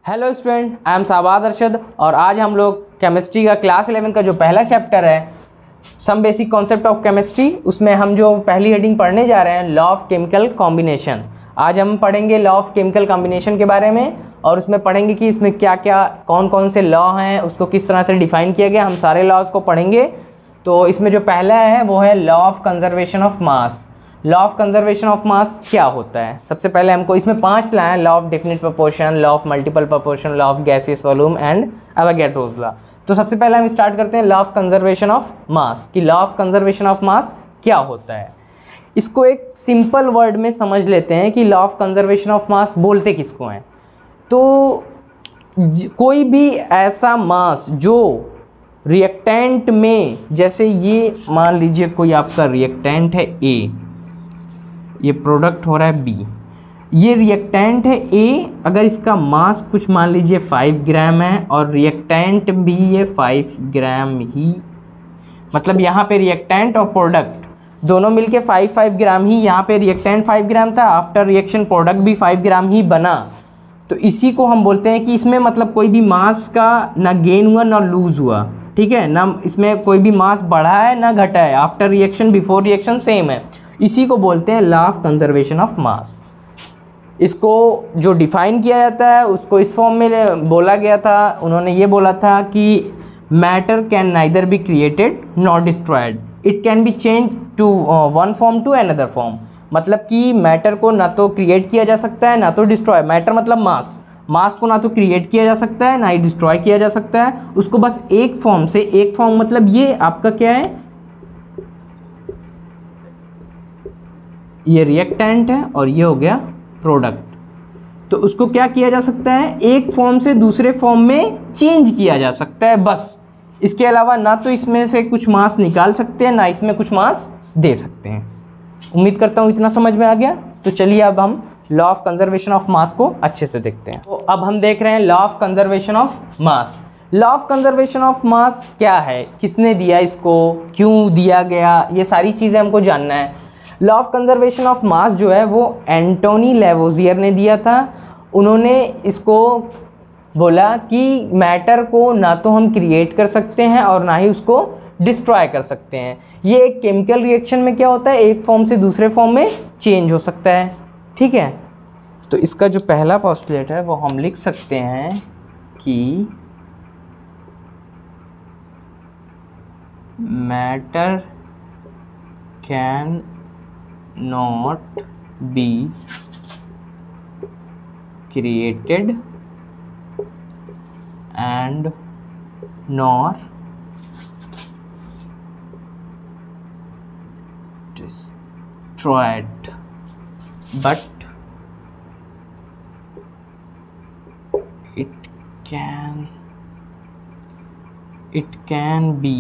Hello student, I am Sabad Arshad और आज हम लोग केमिस्ट्री का क्लास 11 का जो पहला चैप्टर है some basic concept of chemistry, उसमें हम जो पहली हेडिंग पढ़ने जा रहे हैं लॉ ऑफ केमिकल कॉम्बिनेशन। आज हम पढ़ेंगे लॉ ऑफ केमिकल कॉम्बिनेशन के बारे में और उसमें पढ़ेंगे कि इसमें क्या क्या कौन कौन से लॉ हैं, उसको किस तरह से डिफाइन किया गया। हम सारे लॉज को पढ़ेंगे। तो इसमें जो पहला है वो है law of conservation of mass. Law of conservation of mass क्या होता है? सबसे पहले हमको इसमें 5 लॉ हैं: law of definite proportion, law of multiple proportion, law of gaseous volume and Avogadro's law. तो सबसे पहले हम स्टार्ट करते हैं law of conservation of mass कि law of conservation of mass क्या होता है। इसको एक सिंपल वर्ड में समझ लेते हैं कि लॉ ऑफ कंजर्वेशन ऑफ मास बोलते किसको हैं। तो कोई भी ऐसा मास जो रिएक्टेंट में, जैसे ये मान लीजिए कोई आपका रिएक्टेंट है ए, ये प्रोडक्ट हो रहा है बी, ये रिएक्टेंट है ए, अगर इसका मास कुछ मान लीजिए 5 ग्राम है और रिएक्टेंट भी ये 5 ग्राम ही, मतलब यहाँ पे रिएक्टेंट और प्रोडक्ट दोनों मिलके 5 ग्राम ही, यहाँ पे रिएक्टेंट 5 ग्राम था, आफ्टर रिएक्शन प्रोडक्ट भी 5 ग्राम ही बना। तो इसी को हम बोलते हैं कि इसमें मतलब कोई भी मास का ना गेन हुआ ना लूज़ हुआ, ठीक है ना, इसमें कोई भी मास बढ़ा है ना घटा है, after reaction before reaction same है। इसी को बोलते हैं लॉ ऑफ कंजर्वेशन ऑफ मास। इसको जो डिफाइन किया जाता है उसको इस फॉर्म में बोला गया था, उन्होंने ये बोला था कि matter can neither be created not destroyed, it can be change to one form to another form. मतलब कि मैटर को ना तो क्रिएट किया जा सकता है ना तो डिस्ट्रॉय। मैटर मतलब मास, मास को ना तो क्रिएट किया जा सकता है ना ही डिस्ट्रॉय किया जा सकता है, उसको बस एक फॉर्म से, एक फॉर्म मतलब ये आपका क्या है, ये रिएक्टेंट है और ये हो गया प्रोडक्ट। तो उसको क्या किया जा सकता है, एक फॉर्म से दूसरे फॉर्म में चेंज किया जा सकता है बस। इसके अलावा ना तो इसमें से कुछ मास निकाल सकते हैं ना इसमें कुछ मास दे सकते हैं। उम्मीद करता हूँ इतना समझ में आ गया। तो चलिए अब हम लॉ ऑफ कंजर्वेशन ऑफ मास को अच्छे से देखते हैं। तो अब हम देख रहे हैं law of conservation of mass. Law of conservation of mass क्या है, किसने दिया इसको, क्यों दिया गया, ये सारी चीज़ें हमको जानना है। लॉ ऑफ कंजर्वेशन ऑफ मास जो है वो एंटोनी लेवोजियर ने दिया था। उन्होंने इसको बोला कि मैटर को ना तो हम क्रिएट कर सकते हैं और ना ही उसको डिस्ट्रॉय कर सकते हैं। ये एक केमिकल रिएक्शन में क्या होता है, एक फॉर्म से दूसरे फॉर्म में चेंज हो सकता है, ठीक है। तो इसका जो पहला पोस्टुलेट है वो हम लिख सकते हैं कि matter can not be created and nor destroyed, but it can be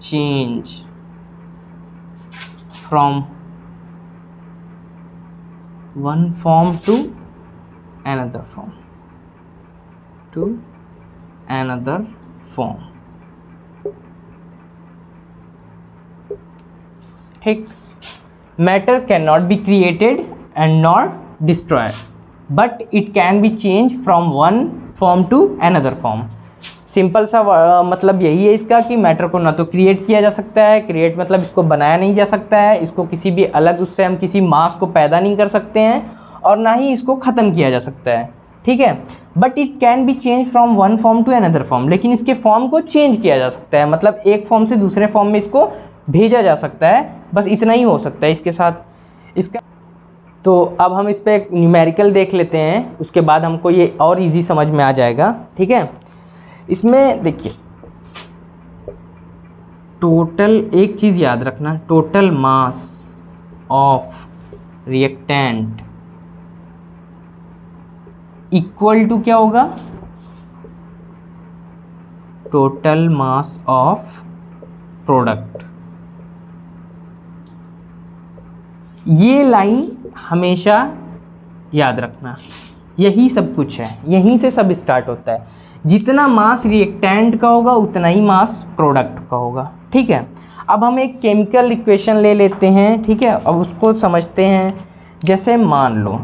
changed from one form to another form ठीक। Matter can not be created and not destroyed but it can be change from one form to another form. Simple सा मतलब यही है इसका कि matter को ना तो क्रिएट किया जा सकता है, क्रिएट मतलब इसको बनाया नहीं जा सकता है, इसको किसी भी अलग उससे हम किसी मास को पैदा नहीं कर सकते हैं और ना ही इसको ख़त्म किया जा सकता है, ठीक है। But it can be change from one form to another form, लेकिन इसके फॉर्म को चेंज किया जा सकता है, मतलब एक फॉर्म से दूसरे फॉर्म में इसको भेजा जा सकता है, बस इतना ही हो सकता है इसके साथ इसका। तो अब हम इस पर एक न्यूमेरिकल देख लेते हैं, उसके बाद हमको ये और ईजी समझ में आ जाएगा, ठीक है। इसमें देखिए टोटल, एक चीज़ याद रखना, total mass of reactant equal to क्या होगा, टोटल मास ऑफ प्रोडक्ट। ये लाइन हमेशा याद रखना, यही सब कुछ है, यहीं से सब स्टार्ट होता है। जितना मास रिएक्टेंट का होगा उतना ही मास प्रोडक्ट का होगा, ठीक है। अब हम एक केमिकल इक्वेशन ले लेते हैं, ठीक है, अब उसको समझते हैं। जैसे मान लो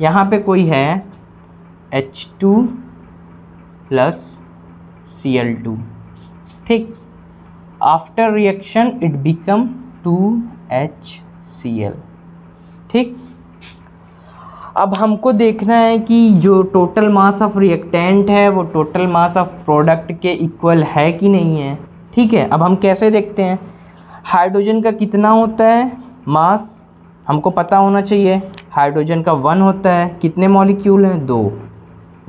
यहाँ पे कोई है H2 प्लस Cl2, ठीक। After reaction it become 2HCl, ठीक। अब हमको देखना है कि जो टोटल मास ऑफ रिएक्टेंट है वो टोटल मास ऑफ प्रोडक्ट के इक्वल है कि नहीं है, ठीक है। अब हम कैसे देखते हैं, हाइड्रोजन का कितना होता है मास, हमको पता होना चाहिए। हाइड्रोजन का 1 होता है, कितने मॉलिक्यूल हैं, 2,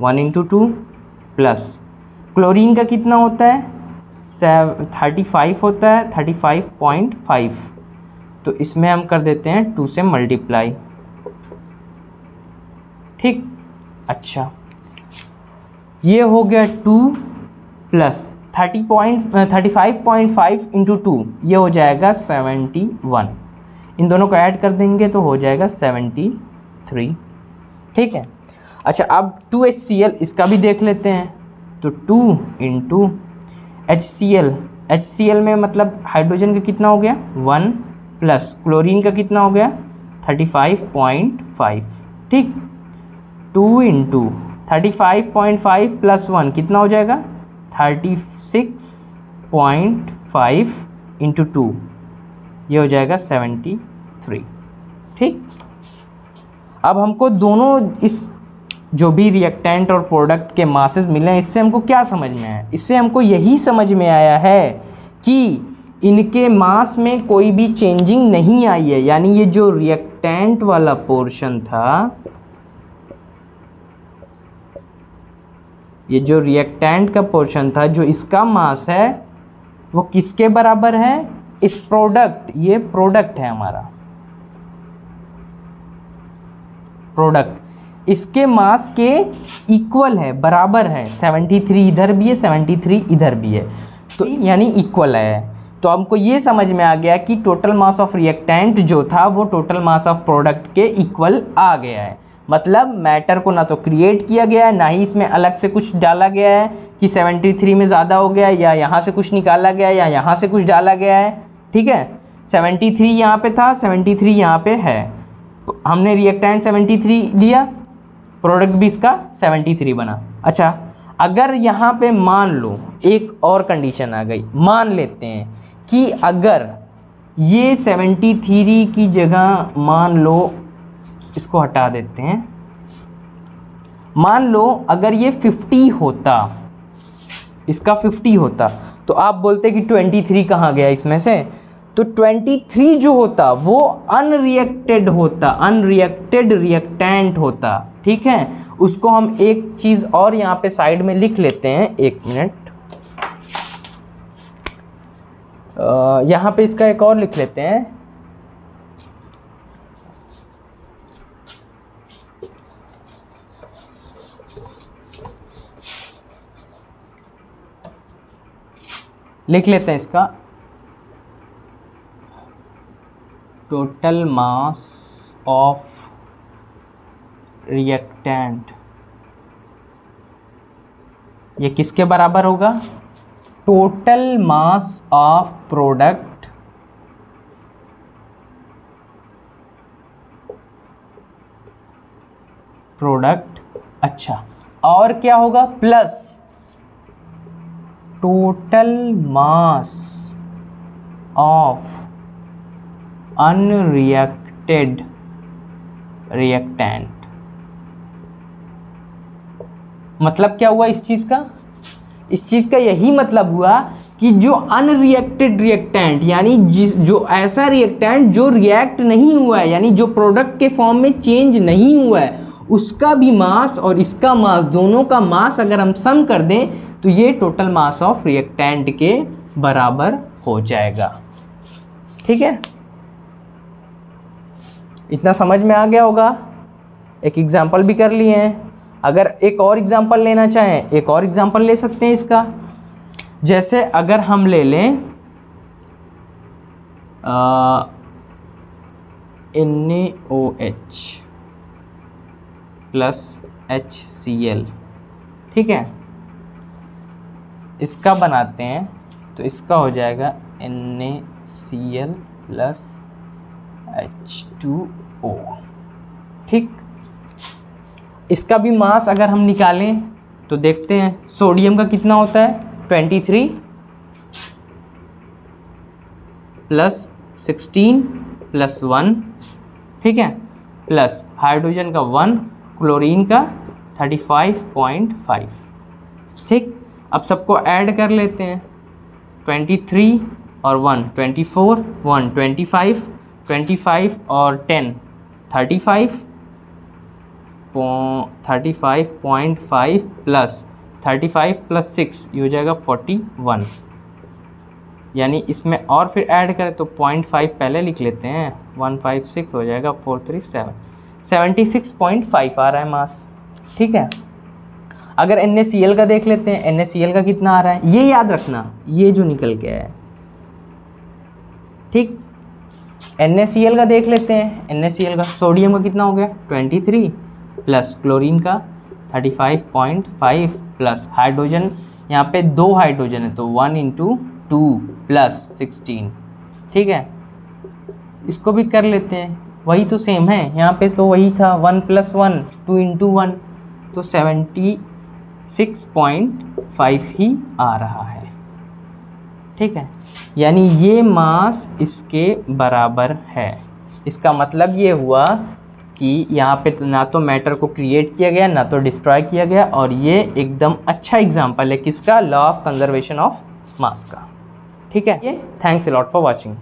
1 × 2 प्लस क्लोरीन का कितना होता है, 35 होता है, 35.5, तो इसमें हम कर देते हैं 2 से मल्टीप्लाई, ठीक। अच्छा, ये हो गया 2 प्लस 35.5 × 2, ये हो जाएगा 71, इन दोनों को ऐड कर देंगे तो हो जाएगा 73, ठीक है। अच्छा, अब 2HCl इसका भी देख लेते हैं, तो 2 × HCl में मतलब हाइड्रोजन का कितना हो गया 1 प्लस क्लोरीन का कितना हो गया 35.5, ठीक। 2 × 35.5 प्लस 1 कितना हो जाएगा 36.5 × 2, ये हो जाएगा 73, ठीक। अब हमको दोनों इस जो भी रिएक्टेंट और प्रोडक्ट के मासेस मिले हैं, इससे हमको क्या समझ में आया, इससे हमको यही समझ में आया है कि इनके मास में कोई भी चेंजिंग नहीं आई है। यानी ये जो रिएक्टेंट वाला पोर्शन था, ये जो रिएक्टेंट का पोर्शन था, जो इसका मास है वो किसके बराबर है, इस प्रोडक्ट, ये प्रोडक्ट है हमारा प्रोडक्ट, इसके मास के इक्वल है, बराबर है। 73 इधर भी है, 73 इधर भी है, तो यानी इक्वल है। तो हमको ये समझ में आ गया कि टोटल मास ऑफ रिएक्टेंट जो था वो टोटल मास ऑफ प्रोडक्ट के इक्वल आ गया है। मतलब मैटर को ना तो क्रिएट किया गया है, ना ही इसमें अलग से कुछ डाला गया है कि 73 में ज़्यादा हो गया, या यहाँ से कुछ निकाला गया, या यहाँ से कुछ डाला गया है, ठीक है। 73 यहाँ पे था, 73 यहाँ पे है, तो हमने रिएक्टेंट 73 लिया, प्रोडक्ट भी इसका 73 बना। अच्छा, अगर यहाँ पे मान लो एक और कंडीशन आ गई, मान लेते हैं कि अगर ये 73 की जगह मान लो, इसको हटा देते हैं, मान लो अगर ये 50 होता, इसका 50 होता, तो आप बोलते कि 23 कहाँ गया इसमें से, तो 23 जो होता वो अनरिएक्टेड होता, अनरिएक्टेड रिएक्टेंट होता, ठीक है। उसको हम एक चीज़ और यहाँ पे साइड में लिख लेते हैं, 1 मिनट, यहाँ पे इसका एक और लिख लेते हैं, लिख लेते हैं इसका टोटल मास ऑफ रिएक्टेंट, ये किसके बराबर होगा, टोटल मास ऑफ प्रोडक्ट अच्छा, और क्या होगा, plus total mass of unreacted reactant. मतलब क्या हुआ इस चीज़ का, इस चीज़ का यही मतलब हुआ कि जो अनरिएक्टेड रिएक्टेंट, यानी जो ऐसा रिएक्टेंट जो रिएक्ट नहीं हुआ है, यानी जो प्रोडक्ट के फॉर्म में चेंज नहीं हुआ है, उसका भी मास और इसका मास, दोनों का मास अगर हम सम कर दें तो ये टोटल मास ऑफ रिएक्टेंट के बराबर हो जाएगा, ठीक है। इतना समझ में आ गया होगा। एक एग्जाम्पल भी कर लिए हैं, अगर एक और एग्जाम्पल लेना चाहें एक और एग्जाम्पल ले सकते हैं इसका। जैसे अगर हम ले लें NaOH प्लस HCl, ठीक है, इसका बनाते हैं तो इसका हो जाएगा NaCl प्लस H2O, ठीक। इसका भी मास अगर हम निकालें तो देखते हैं सोडियम का कितना होता है 23 प्लस 16 प्लस 1, ठीक है, प्लस हाइड्रोजन का 1, क्लोरीन का 35.5, ठीक। अब सबको ऐड कर लेते हैं, 23 और 1 24, 1 25, 25 और 10 35.5 प्लस 35 प्लस 6 ये हो जाएगा 41, यानी इसमें और फिर ऐड करें तो 0.5 पहले लिख लेते हैं, 156 हो जाएगा 437, 76.5 आ रहा है मास, ठीक है। अगर NaCl का देख लेते हैं, NaCl का कितना आ रहा है, ये याद रखना, ये जो निकल के है, ठीक। NaCl का देख लेते हैं, NaCl का सोडियम का कितना हो गया 23 प्लस क्लोरीन का 35.5 प्लस हाइड्रोजन, यहाँ पे 2 हाइड्रोजन है तो 1 × 2 प्लस 16, ठीक है। इसको भी कर लेते हैं, वही तो सेम है, यहाँ पे तो वही था 1 + 1 2 × 1 तो 76.5 ही आ रहा है, ठीक है। यानी ये मास इसके बराबर है। इसका मतलब ये हुआ कि यहाँ पे ना तो मैटर को क्रिएट किया गया ना तो डिस्ट्रॉय किया गया, और ये एकदम अच्छा एग्जाम्पल है किसका, लॉ ऑफ कंजर्वेशन ऑफ मास का, ठीक है। ये thanks a lot for watching.